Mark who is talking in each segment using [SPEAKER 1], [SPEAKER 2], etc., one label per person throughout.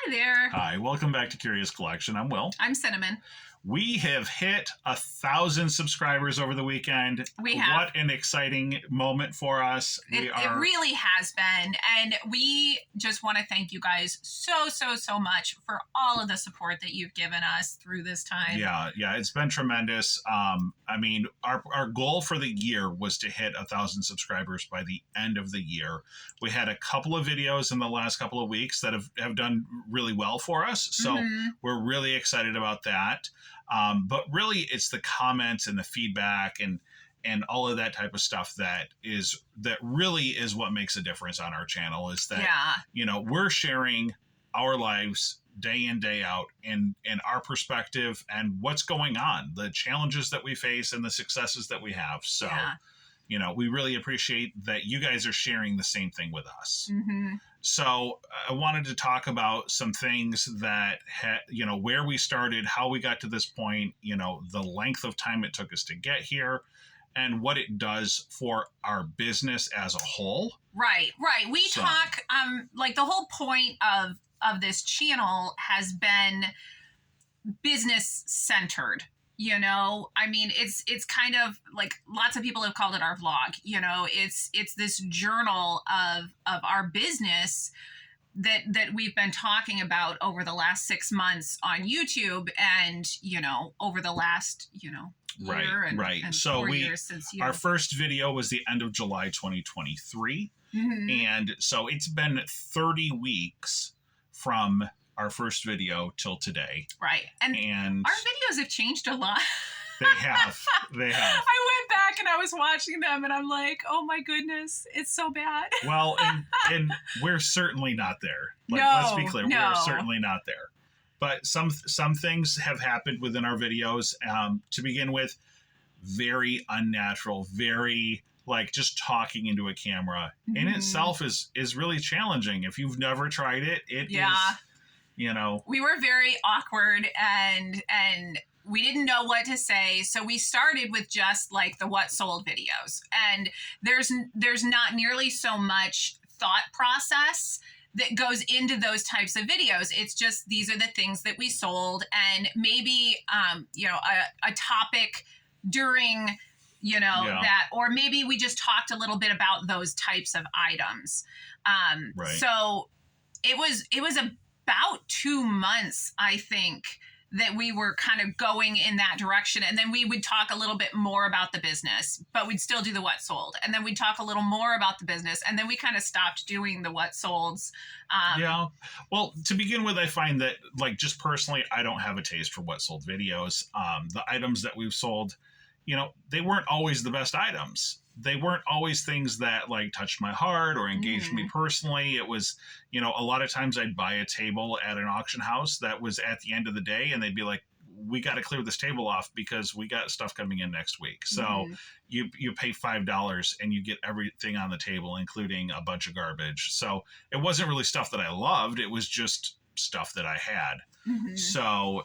[SPEAKER 1] Hi there.
[SPEAKER 2] Hi, welcome back to Curious Collection. I'm Will.
[SPEAKER 1] I'm Cinnamon.
[SPEAKER 2] We have hit 1,000 subscribers over the weekend.
[SPEAKER 1] We have.
[SPEAKER 2] What an exciting moment for us.
[SPEAKER 1] It really has been. And we just want to thank you guys so much for all of the support that you've given us through this time.
[SPEAKER 2] Yeah, it's been tremendous. I mean, our goal for the year was to hit 1,000 subscribers by the end of the year. We had a couple of videos in the last couple of weeks that have done really well for us. So we're really excited about that. But really, it's the comments and the feedback and all of that type of stuff that really is what makes a difference on our channel. Is that we're sharing our lives day in, day out, and our perspective and what's going on, the challenges that we face and the successes that we have. So, we really appreciate that you guys are sharing the same thing with us. So I wanted to talk about some things that, where we started, how we got to this point, the length of time it took us to get here, and what it does for our business as a whole. Right.
[SPEAKER 1] We talk, the whole point of this channel has been business centered. I mean, it's kind of like lots of people have called it our vlog. It's this journal of our business that we've been talking about over the last 6 months on YouTube and, over the last, year and
[SPEAKER 2] so
[SPEAKER 1] 4 years since
[SPEAKER 2] our first video was the end of July 2023. And so it's been 30 weeks from our first video till today.
[SPEAKER 1] Right. And our videos have changed a lot.
[SPEAKER 2] They have. I
[SPEAKER 1] went back and I was watching them and I'm like, oh my goodness, it's so bad.
[SPEAKER 2] Well, and we're certainly not there. Let's be clear.
[SPEAKER 1] No.
[SPEAKER 2] We're certainly not there. But some things have happened within our videos. To begin with, very unnatural, very just talking into a camera in itself is really challenging. If you've never tried it, it is.
[SPEAKER 1] We were very awkward and we didn't know what to say. So we started with just the what sold videos. And there's not nearly so much thought process that goes into those types of videos. It's just, these are the things that we sold, and maybe, a topic during, that, or maybe we just talked a little bit about those types of items. So it was about 2 months, I think, that we were kind of going in that direction. And then we would talk a little bit more about the business, but we'd still do the what sold. And then we'd talk a little more about the business. And then we kind of stopped doing the what solds.
[SPEAKER 2] Well, to begin with, I find that just personally, I don't have a taste for what sold videos. The items that we've sold, they weren't always the best items. They weren't always things that touched my heart or engaged me personally. It was, a lot of times I'd buy a table at an auction house that was at the end of the day and they'd be like, we got to clear this table off because we got stuff coming in next week. So you pay $5 and you get everything on the table, including a bunch of garbage. So it wasn't really stuff that I loved. It was just stuff that I had. So,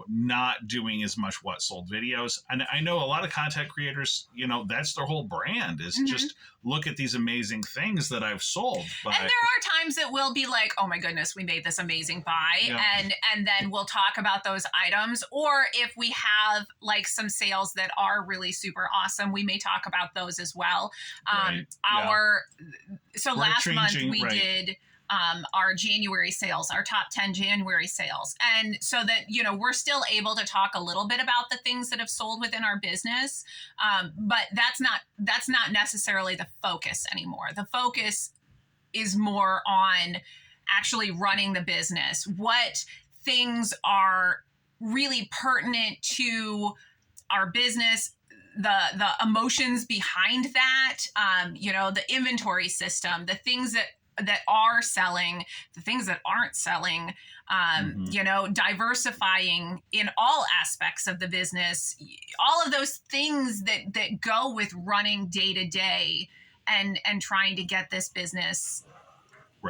[SPEAKER 2] not doing as much what sold videos. And I know a lot of content creators, that's their whole brand is just look at these amazing things that I've sold. But,
[SPEAKER 1] and there are times that we'll be like, oh my goodness, we made this amazing buy. And then we'll talk about those items. Or if we have some sales that are really super awesome, we may talk about those as well. So last month we did our January sales, our top 10 January sales. And so that, we're still able to talk a little bit about the things that have sold within our business. But that's not necessarily the focus anymore. The focus is more on actually running the business. What things are really pertinent to our business, the emotions behind that, the inventory system, the things that are selling, the things that aren't selling, diversifying in all aspects of the business, all of those things that go with running day to day and trying to get this business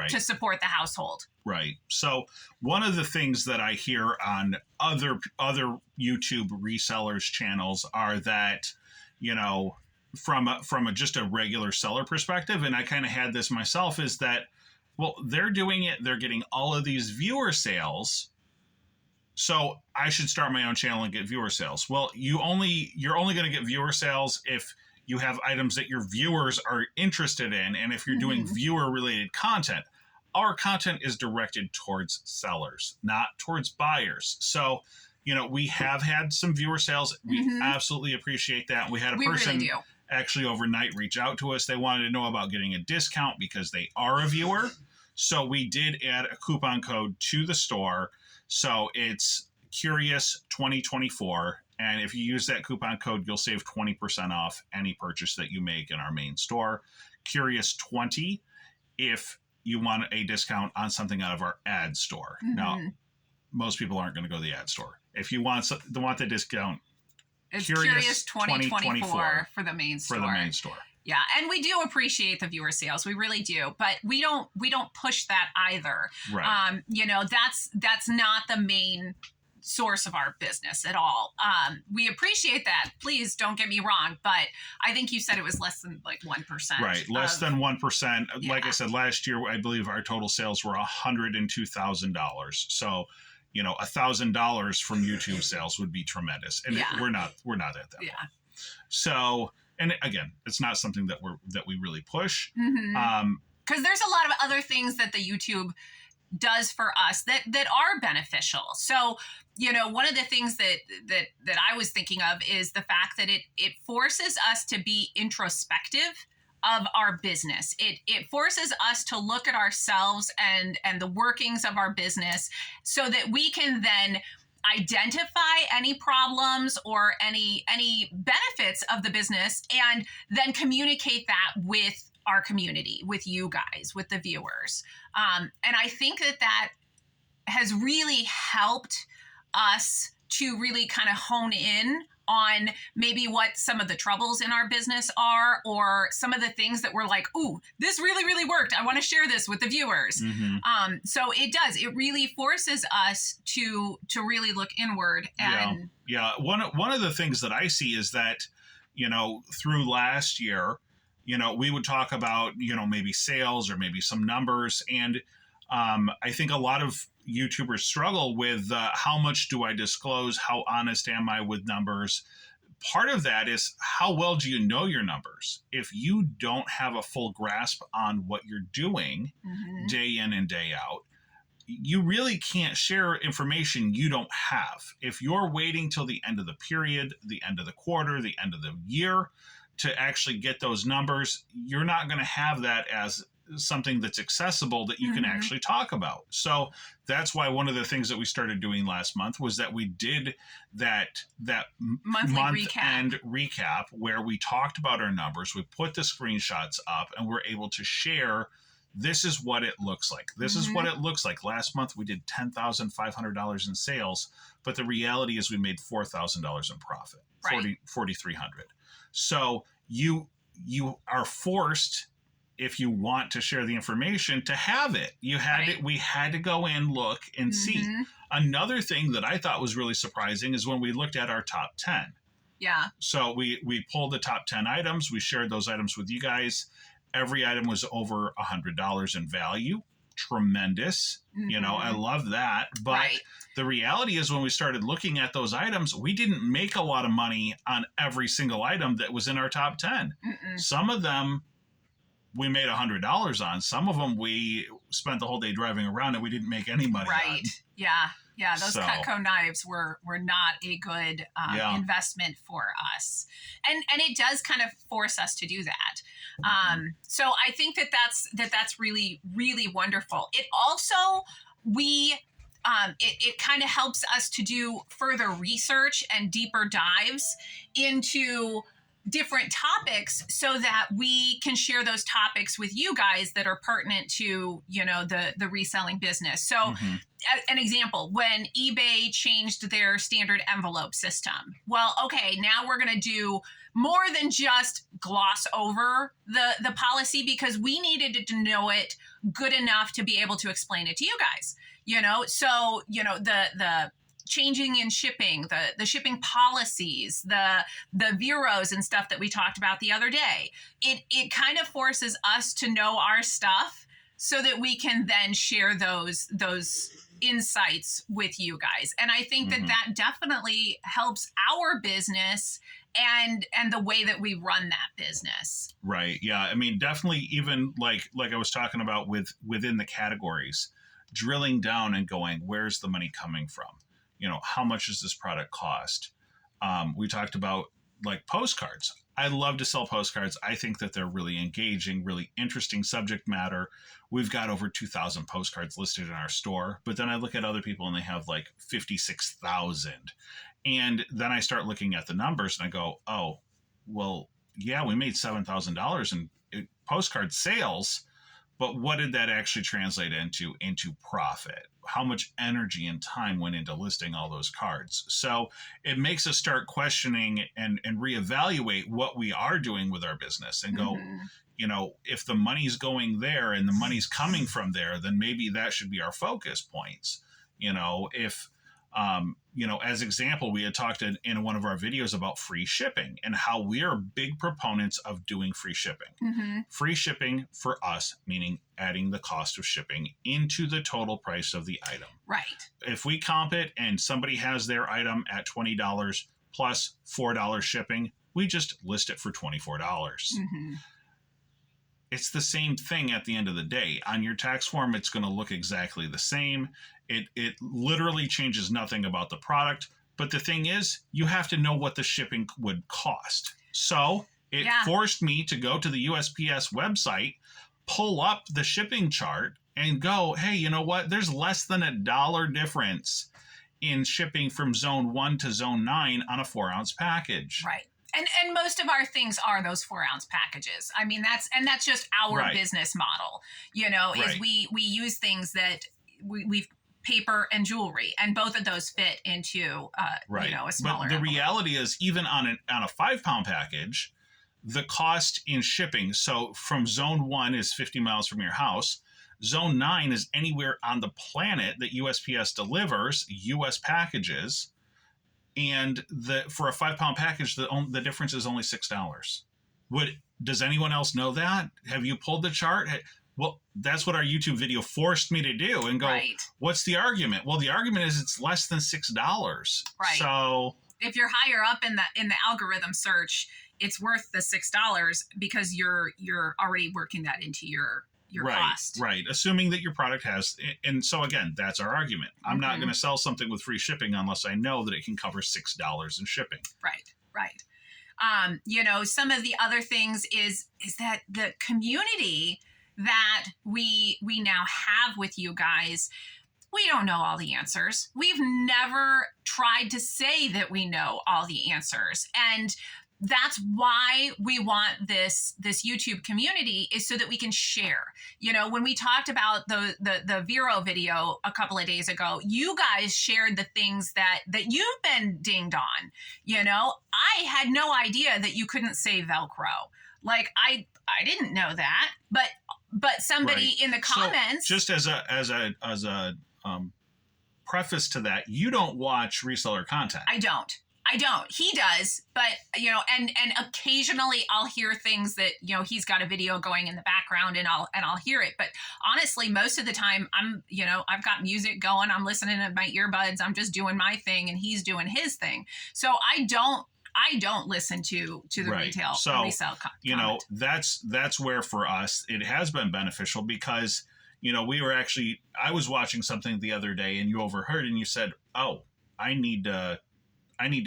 [SPEAKER 1] to support the household.
[SPEAKER 2] Right. So one of the things that I hear on other YouTube resellers channels are that, from just a regular seller perspective, and I kind of had this myself, is that Well, they're doing it. They're getting all of these viewer sales. So I should start my own channel and get viewer sales. Well, you're only going to get viewer sales if you have items that your viewers are interested in, and if you're doing viewer related content. Our content is directed towards sellers, not towards buyers. So, we have had some viewer sales. We absolutely appreciate that. We had a person
[SPEAKER 1] really
[SPEAKER 2] actually overnight reach out to us. They wanted to know about getting a discount because they are a viewer. So we did add a coupon code to the store. So it's Curious 2024. And if you use that coupon code, you'll save 20% off any purchase that you make in our main store. Curious 20 if you want a discount on something out of our ad store. Now, most people aren't going to go to the ad store. If you want the discount,
[SPEAKER 1] it's Curious 2024 for the main store.
[SPEAKER 2] For the main store.
[SPEAKER 1] Yeah, and we do appreciate the viewer sales. We really do, but we don't push that either.
[SPEAKER 2] Right.
[SPEAKER 1] That's not the main source of our business at all. We appreciate that. Please don't get me wrong, but I think you said it was less than 1%.
[SPEAKER 2] Right, less than 1%. Yeah. Like I said, last year I believe our total sales were $102,000. So, $1,000 from YouTube sales would be tremendous, and we're not at that.
[SPEAKER 1] Yeah.
[SPEAKER 2] Point. So, and again, it's not something that we really push.
[SPEAKER 1] Because there's a lot of other things that the YouTube does for us that are beneficial. So, one of the things that I was thinking of is the fact that it forces us to be introspective of our business. It forces us to look at ourselves and the workings of our business so that we can then identify any problems or any benefits of the business and then communicate that with our community, with you guys, with the viewers. And I think that has really helped us to really kind of hone in on maybe what some of the troubles in our business are, or some of the things that we're like, ooh, this really, really worked. I want to share this with the viewers. So it does. It really forces us to really look inward. And
[SPEAKER 2] yeah. One of the things that I see is that, through last year, we would talk about, maybe sales or maybe some numbers. And I think a lot of YouTubers struggle with how much do I disclose? How honest am I with numbers? Part of that is how well do you know your numbers? If you don't have a full grasp on what you're doing day in and day out, you really can't share information you don't have. If you're waiting till the end of the period, the end of the quarter, the end of the year to actually get those numbers, you're not going to have that as something that's accessible that you can actually talk about. So that's why one of the things that we started doing last month was that we did that month end recap where we talked about our numbers. We put the screenshots up and we're able to share, this is what it looks like. This is what it looks like. Last month we did $10,500 in sales, but the reality is we made $4,000 in profit,
[SPEAKER 1] right.
[SPEAKER 2] 4,300. So you are forced, if you want to share the information, to have it. We had to go in, look, and see. Another thing that I thought was really surprising is when we looked at our top 10.
[SPEAKER 1] Yeah.
[SPEAKER 2] So we pulled the top 10 items. We shared those items with you guys. Every item was over $100 in value. Tremendous. I love that. But the reality is when we started looking at those items, we didn't make a lot of money on every single item that was in our top 10. Some of them we made $100 on. Some of them we spent the whole day driving around and we didn't make any money on.
[SPEAKER 1] Yeah. Those Cutco knives were not a good investment for us, and it does kind of force us to do that. So I think that's really, really wonderful. It also it kind of helps us to do further research and deeper dives into different topics so that we can share those topics with you guys that are pertinent to, the reselling business. So an example, when eBay changed their standard envelope system, well, okay, now we're going to do more than just gloss over the policy because we needed to know it good enough to be able to explain it to you guys, so, the changing in shipping, the shipping policies, the bureaus and stuff that we talked about the other day. It kind of forces us to know our stuff so that we can then share those insights with you guys. And I think that that definitely helps our business and the way that we run that business.
[SPEAKER 2] Right. Yeah. I mean, definitely, even like I was talking about within the categories, drilling down and going, where's the money coming from? You know, how much does this product cost? We talked about like postcards. I love to sell postcards. I think that they're really engaging, really interesting subject matter. We've got over 2,000 postcards listed in our store, but then I look at other people and they have like 56,000. And then I start looking at the numbers and I go, oh, well, yeah, we made $7,000 in postcard sales, but what did that actually translate into profit? How much energy and time went into listing all those cards? So it makes us start questioning and reevaluate what we are doing with our business and go, you know, if the money's going there and the money's coming from there, then maybe that should be our focus points. You know, if, you know, as example, we had talked in one of our videos about free shipping and how we are big proponents of doing free shipping. Free shipping for us, meaning adding the cost of shipping into the total price of the item.
[SPEAKER 1] Right.
[SPEAKER 2] If we comp it and somebody has their item at $20 plus $4 shipping, we just list it for $24. It's the same thing at the end of the day. On your tax form, it's going to look exactly the same. It literally changes nothing about the product. But the thing is, you have to know what the shipping would cost. So it forced me to go to the USPS website, pull up the shipping chart, and go, hey, you know what? There's less than $1 difference in shipping from zone 1 to zone 9 on a 4-ounce package.
[SPEAKER 1] Right. And most of our things are those 4-ounce packages. I mean, that's just our business model, you know, is we use things that we've paper and jewelry, and both of those fit into, you know, a smaller.
[SPEAKER 2] But the reality is, even on a 5-pound package, the cost in shipping. So from zone 1 is 50 miles from your house. Zone 9 is anywhere on the planet that USPS delivers U.S. packages. And for a 5-pound package, the difference is only $6. Does anyone else know that? Have you pulled the chart? Well, that's what our YouTube video forced me to do and go, what's the argument? Well, the argument is it's less than $6.
[SPEAKER 1] Right.
[SPEAKER 2] So
[SPEAKER 1] if you're higher up in the algorithm search, it's worth the $6 because you're already working that into your cost.
[SPEAKER 2] Right. Assuming that your product has, and so again, that's our argument. I'm not going to sell something with free shipping unless I know that it can cover $6 in shipping.
[SPEAKER 1] Right. You know, some of the other things is that the community that we now have with you guys, we don't know all the answers. We've never tried to say that we know all the answers. And that's why we want this YouTube community, is so that we can share. You know, when we talked about the Vero video a couple of days ago, you guys shared the things that you've been dinged on. You know, I had no idea that you couldn't say Velcro. Like I didn't know that, but somebody in the comments.
[SPEAKER 2] So just as a preface to that, you don't watch reseller content.
[SPEAKER 1] I don't. He does, but you know, and occasionally I'll hear things that, you know, he's got a video going in the background and I'll hear it. But honestly, most of the time I've got music going, I'm listening to my earbuds, I'm just doing my thing and he's doing his thing. So I don't listen to the resale content.
[SPEAKER 2] You know, that's where for us it has been beneficial because, you know, I was watching something the other day and you overheard and you said, oh, I need to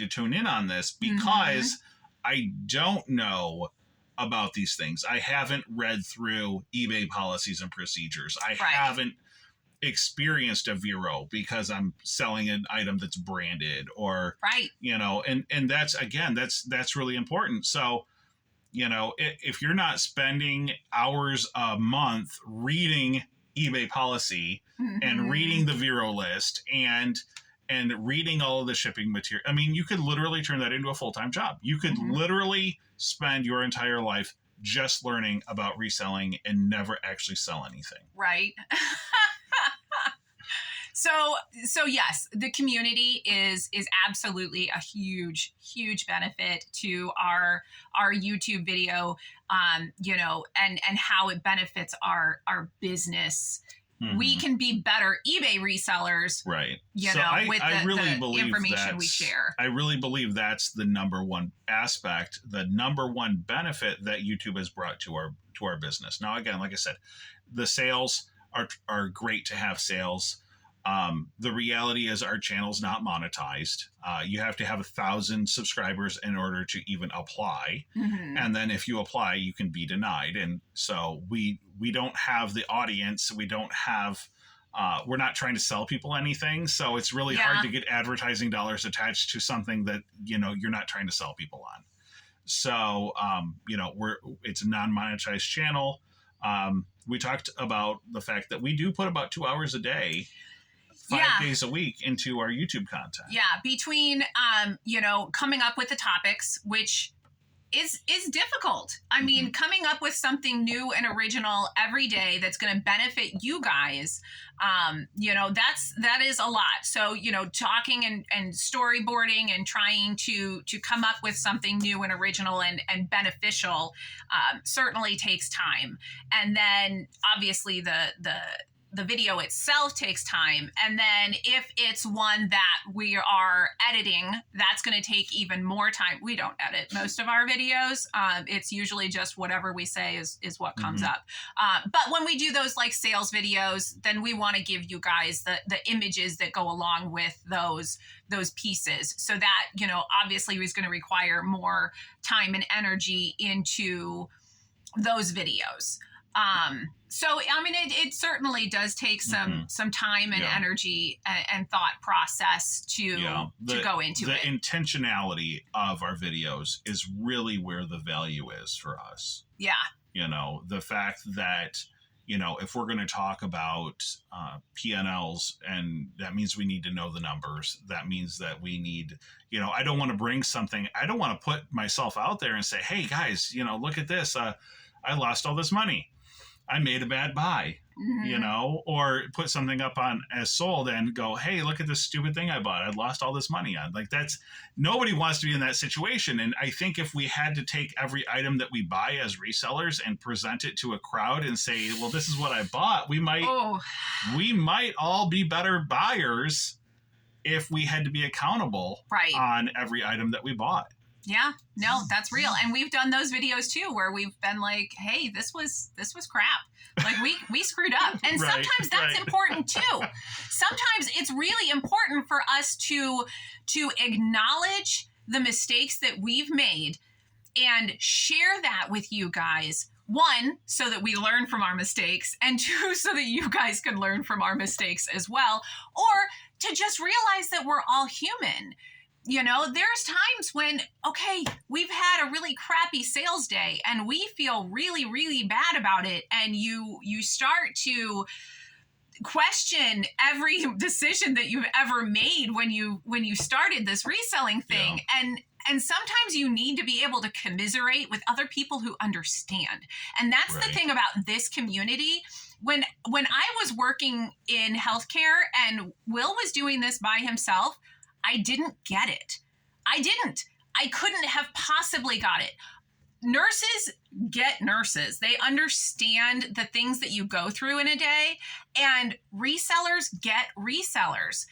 [SPEAKER 2] tune in on this because I don't know about these things. I haven't read through eBay policies and procedures. I haven't experienced a Vero because I'm selling an item that's branded or, you know, and that's really important. So, you know, if you're not spending hours a month reading eBay policy and reading the Vero list and reading all of the shipping material. I mean, you could literally turn that into a full-time job. You could literally spend your entire life just learning about reselling and never actually sell anything.
[SPEAKER 1] Right. So yes, the community is absolutely a huge benefit to our YouTube video. you know, and how it benefits our business.
[SPEAKER 2] Mhm.
[SPEAKER 1] We can be better eBay resellers,
[SPEAKER 2] right?
[SPEAKER 1] you
[SPEAKER 2] So
[SPEAKER 1] know, with
[SPEAKER 2] I really
[SPEAKER 1] the
[SPEAKER 2] believe
[SPEAKER 1] information we share.
[SPEAKER 2] I really believe that's the number one aspect, the number one benefit that YouTube has brought to our business. Now, again, like I said, the sales are great to have sales. The reality is our channel's not monetized. You have to have 1,000 subscribers in order to even apply.
[SPEAKER 1] Mm-hmm.
[SPEAKER 2] And then if you apply, you can be denied. And so we don't have the audience. We don't have, we're not trying to sell people anything. So it's really hard to get advertising dollars attached to something that, you know, you're not trying to sell people on. So, you know, it's a non-monetized channel. We talked about the fact that we do put about 2 hours a day, 5 days a week into our YouTube content.
[SPEAKER 1] Yeah, between you know, coming up with the topics, which is difficult. I mean, coming up with something new and original every day that's going to benefit you guys, you know, that is a lot. So, you know, talking and storyboarding and trying to come up with something new and original and beneficial certainly takes time. And then obviously the video itself takes time. And then if it's one that we are editing, that's going to take even more time. We don't edit most of our videos. It's usually just whatever we say is what comes up. But when we do those like sales videos, then we want to give you guys the images that go along with those pieces. So that, you know, obviously is going to require more time and energy into those videos. So, I mean, it certainly does take some time and energy and thought process to go into it.
[SPEAKER 2] The intentionality of our videos is really where the value is for us.
[SPEAKER 1] Yeah.
[SPEAKER 2] You know, the fact that, you know, if we're going to talk about P&Ls, and that means we need to know the numbers, that means that we need, you know, I don't want to bring something, I don't want to put myself out there and say, hey guys, you know, look at this. I lost all this money. I made a bad buy, you know, or put something up on as sold and go, hey, look at this stupid thing I bought. I lost all this money on. Like, that's, nobody wants to be in that situation. And I think if we had to take every item that we buy as resellers and present it to a crowd and say, well, this is what I bought, we might all be better buyers if we had to be accountable on every item that we bought.
[SPEAKER 1] Yeah, no, that's real. And we've done those videos too, where we've been like, hey, this was crap. Like we screwed up. And sometimes that's important too. Sometimes it's really important for us to acknowledge the mistakes that we've made and share that with you guys. One, so that we learn from our mistakes, and two, so that you guys can learn from our mistakes as well, or to just realize that we're all human. You know, there's times when, okay, we've had a really crappy sales day and we feel really, really bad about it. And you start to question every decision that you've ever made when you started this reselling thing. Yeah. And sometimes you need to be able to commiserate with other people who understand. And that's the thing about this community. When I was working in healthcare and Will was doing this by himself, I didn't get it. I couldn't have possibly got it. Nurses get nurses. They understand the things that you go through in a day, and resellers get resellers.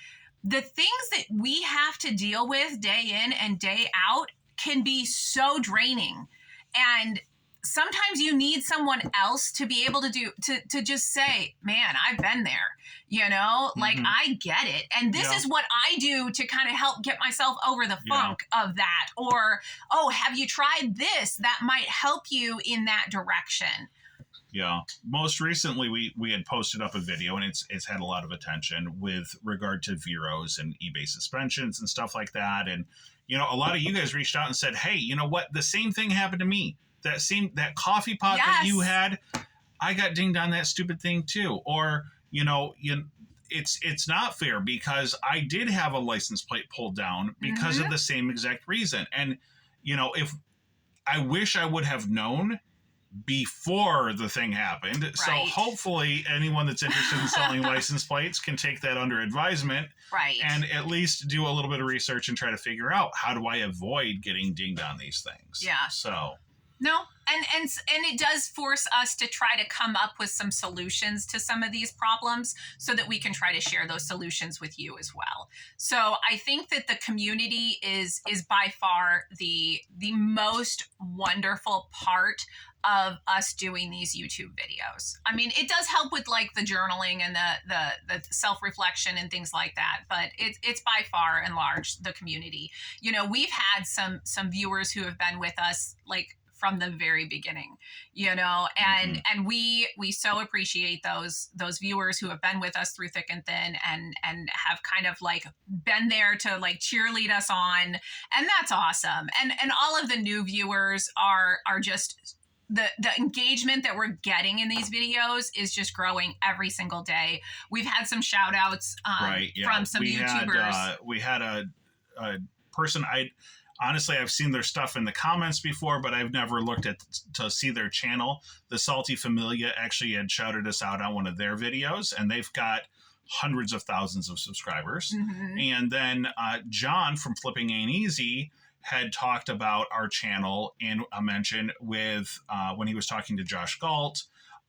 [SPEAKER 1] The things that we have to deal with day in and day out can be so draining. And sometimes you need someone else to be able to just say, man, I've been there, you know, like I get it. And this is what I do to kind of help get myself over the funk of that. Or, oh, have you tried this? That might help you in that direction.
[SPEAKER 2] Yeah. Most recently, we had posted up a video, and it's had a lot of attention with regard to Veros and eBay suspensions and stuff like that. And, you know, a lot of you guys reached out and said, hey, you know what? The same thing happened to me. That coffee pot that you had, I got dinged on that stupid thing too. Or, you know, it's not fair because I did have a license plate pulled down because of the same exact reason. And, you know, if I wish I would have known before the thing happened. Right. So hopefully anyone that's interested in selling license plates can take that under advisement.
[SPEAKER 1] Right.
[SPEAKER 2] And at least do a little bit of research and try to figure out, how do I avoid getting dinged on these things?
[SPEAKER 1] Yeah.
[SPEAKER 2] So
[SPEAKER 1] No, and it does force us to try to come up with some solutions to some of these problems so that we can try to share those solutions with you as well. So I think that the community is by far the most wonderful part of us doing these YouTube videos. I mean, it does help with like the journaling and the self-reflection and things like that, but it's by far and large the community. You know, we've had some viewers who have been with us like from the very beginning, you know, and we so appreciate those viewers who have been with us through thick and thin and have kind of like been there to like cheerlead us on, and that's awesome. And all of the new viewers are just the engagement that we're getting in these videos is just growing every single day. We've had some shout outs from some YouTubers.
[SPEAKER 2] We had a person, honestly, I've seen their stuff in the comments before, but I've never looked to see their channel. The Salty Familia actually had shouted us out on one of their videos, and they've got hundreds of thousands of subscribers. And then John from Flipping Ain't Easy had talked about our channel in a mention with when he was talking to Josh Galt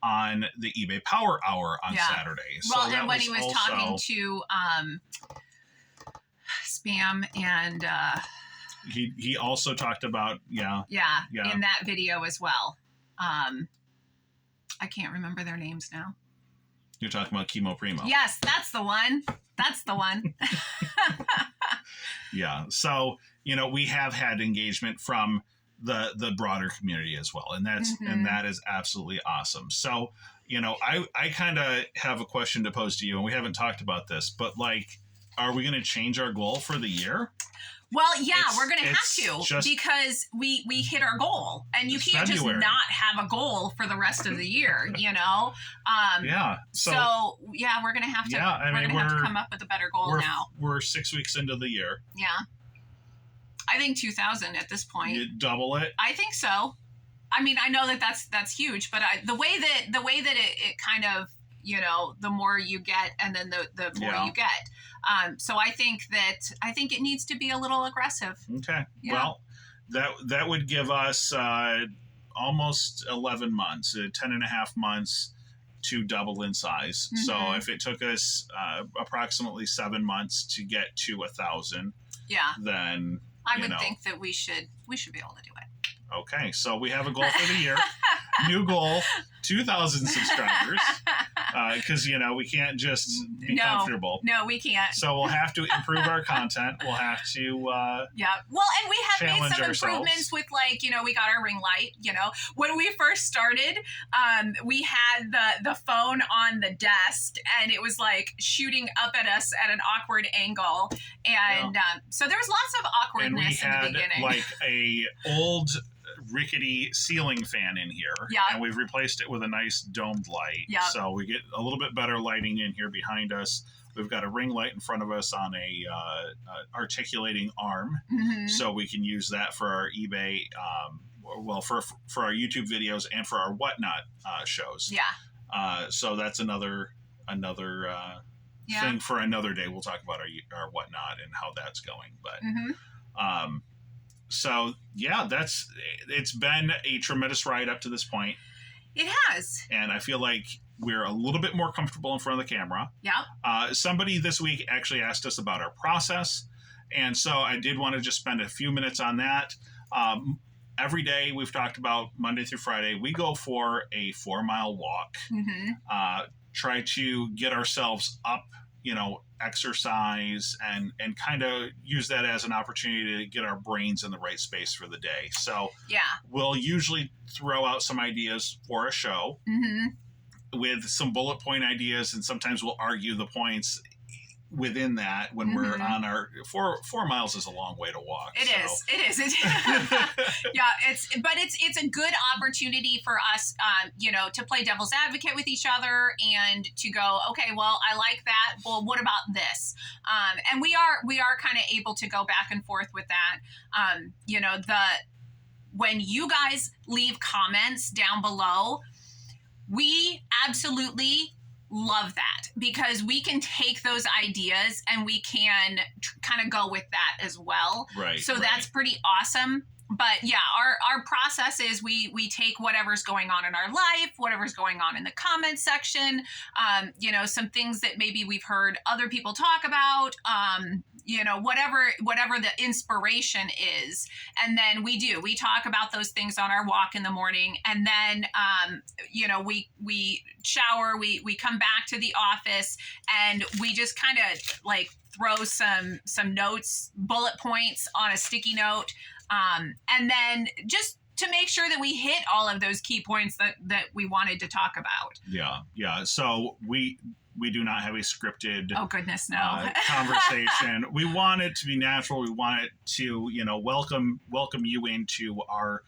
[SPEAKER 2] on the eBay Power Hour on Saturday.
[SPEAKER 1] Well, so and when he was talking to Spam and
[SPEAKER 2] he also talked about in
[SPEAKER 1] that video as well. I can't remember their names now.
[SPEAKER 2] You're talking about Chemo Primo.
[SPEAKER 1] Yes, that's the one. That's the one.
[SPEAKER 2] Yeah. So, you know, we have had engagement from the broader community as well. And that's and that is absolutely awesome. So, you know, I kind of have a question to pose to you, and we haven't talked about this, but like, are we going to change our goal for the year?
[SPEAKER 1] Well, yeah, we're going to have to, because we hit our goal, and you can't
[SPEAKER 2] February.
[SPEAKER 1] Just not have a goal for the rest of the year, you know? So we're going to have to, we're going to have to come up with a better goal now.
[SPEAKER 2] We're 6 weeks into the year.
[SPEAKER 1] Yeah. I think 2,000 at this point.
[SPEAKER 2] You double it?
[SPEAKER 1] I think so. I mean, I know that's huge, but the way that it kind of, you know, the more you get, and then the more you get. So I think it needs to be a little aggressive.
[SPEAKER 2] Okay.
[SPEAKER 1] Yeah.
[SPEAKER 2] Well, that would give us almost 11 months, 10 and a half months to double in size. So if it took us approximately 7 months to get to 1,000, then
[SPEAKER 1] I would think that we should be able to do it.
[SPEAKER 2] Okay, so we have a goal for the year. New goal, 2,000 subscribers. Because, you know, we can't just be comfortable.
[SPEAKER 1] No, we can't.
[SPEAKER 2] So we'll have to improve our content. We'll have to
[SPEAKER 1] Well, and we have made some improvements with, like, you know, we got our ring light, you know. When we first started, we had the phone on the desk, and it was, like, shooting up at us at an awkward angle. And so there was lots of awkwardness in the beginning.
[SPEAKER 2] Like a old rickety ceiling fan in here, and we've replaced it with a nice domed light, so we get a little bit better lighting in here behind us. We've got a ring light in front of us on a articulating arm, so we can use that for our eBay, for our YouTube videos and for our Whatnot shows. So that's another thing for another day. We'll talk about our Whatnot and how that's going, but so it's been a tremendous ride up to this point.
[SPEAKER 1] It has.
[SPEAKER 2] And I feel like we're a little bit more comfortable in front of the camera. Somebody this week actually asked us about our process. And so I did want to just spend a few minutes on that. Every day, we've talked about Monday through Friday, we go for a 4-mile walk, try to get ourselves up, you know, exercise and kind of use that as an opportunity to get our brains in the right space for the day. So we'll usually throw out some ideas for a show with some bullet point ideas, and sometimes we'll argue the points within that when we're on our 4 miles is a long way to walk.
[SPEAKER 1] It is. It's a good opportunity for us, you know, to play devil's advocate with each other and to go, okay, well, I like that. Well, what about this? And we are kind of able to go back and forth with that. You know, when you guys leave comments down below, we absolutely love that, because we can take those ideas and we can kind of go with that as well.
[SPEAKER 2] Right.
[SPEAKER 1] So that's pretty awesome. But yeah, our process is we take whatever's going on in our life, whatever's going on in the comment section, some things that maybe we've heard other people talk about, whatever the inspiration is. And then we talk about those things on our walk in the morning. And then, we shower, we come back to the office, and we just kind of like throw some notes, bullet points on a sticky note. And then just to make sure that we hit all of those key points that we wanted to talk about.
[SPEAKER 2] Yeah. So we do not have a scripted
[SPEAKER 1] oh goodness no
[SPEAKER 2] conversation. We want it to be natural. We want it to welcome you into our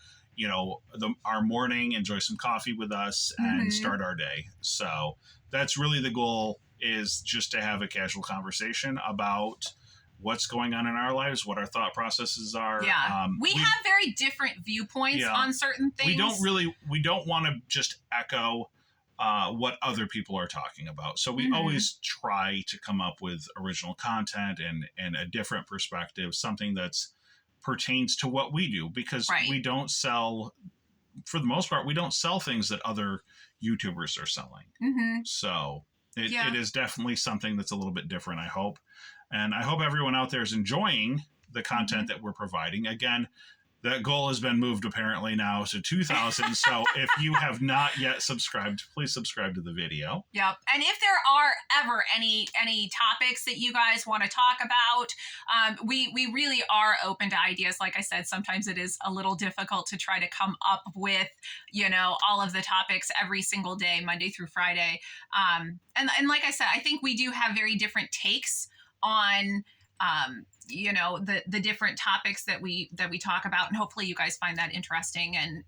[SPEAKER 2] our morning, enjoy some coffee with us, and start our day. So that's really the goal, is just to have a casual conversation about what's going on in our lives, what our thought processes are.
[SPEAKER 1] Yeah. We have very different viewpoints on certain things.
[SPEAKER 2] We don't want to just echo what other people are talking about. So we always try to come up with original content and a different perspective, something that's pertains to what we do, because we don't sell, for the most part, we don't sell things that other YouTubers are selling. So it is definitely something that's a little bit different, I hope. And I hope everyone out there is enjoying the content that we're providing. Again, that goal has been moved apparently now to 2,000. So if you have not yet subscribed, please subscribe to the video.
[SPEAKER 1] Yep. And if there are ever any topics that you guys want to talk about, we really are open to ideas. Like I said, sometimes it is a little difficult to try to come up with, all of the topics every single day, Monday through Friday. And like I said, I think we do have very different takes on the different topics that we talk about, and hopefully you guys find that interesting. And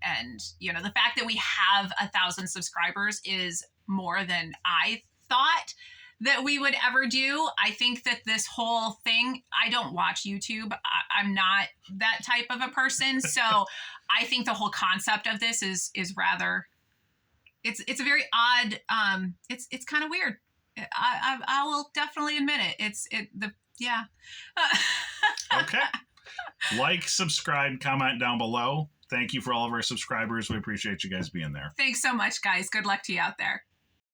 [SPEAKER 1] the fact that we have 1,000 subscribers is more than I thought that we would ever do. I think that this whole thing, I don't watch YouTube. I'm not that type of a person, so I think the whole concept of this is rather, it's a very odd. It's kind of weird. I will definitely admit it. Yeah.
[SPEAKER 2] Okay. Like, subscribe, comment down below. Thank you for all of our subscribers. We appreciate you guys being there.
[SPEAKER 1] Thanks so much, guys. Good luck to you out there.